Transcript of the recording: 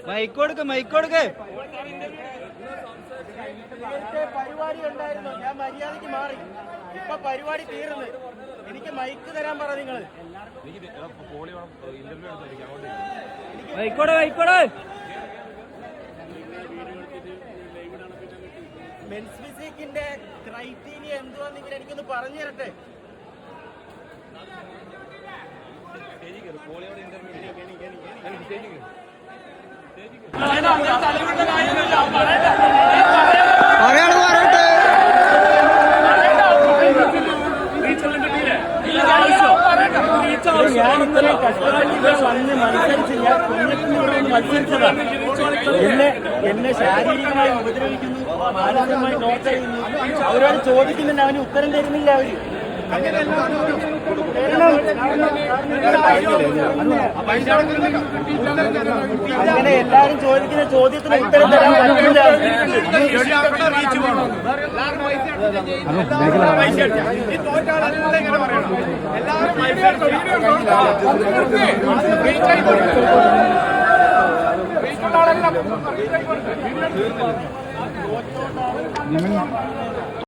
മൈക്കോടുക്ക് മൈക്കോടുക്ക്. നേരത്തെ പരിപാടി ഉണ്ടായിരുന്നു, ഞാൻ മര്യാദക്ക് മാറി. ഇപ്പൊ പരിപാടി തീർന്ന്. എനിക്ക് മൈക്ക് തരാൻ പറ നിങ്ങള്. മൈക്കോട് മൈക്കോട്. മെൻസ് ഫിസിക്കിന്റെ ക്രൈറ്റീരിയ എന്തുവാന്നെങ്കിൽ എനിക്കൊന്ന് പറഞ്ഞു തരട്ടെ. ഞാൻ ഇത്രയും കഷ്ടപ്പെട്ട് വന്ന് മത്സരിച്ച് ഞാൻ കുഞ്ഞിനോട് മത്സരിച്ചതാണ്. എന്നെ ശാരീരികമായി ഉപദ്രവിക്കുന്നു, മാനസികമായി ടോർച്ചർ ചെയ്യുന്നു. അവരോട് ചോദിക്കുന്നുണ്ട്, അവന് ഉത്തരം തരുന്നില്ല. അവര് അങ്ങനെ എല്ലാരും ചോദിക്കുന്ന ചോദ്യത്തിന് ഉത്തരം തരാൻ പറ്റില്ല. എല്ലാവരും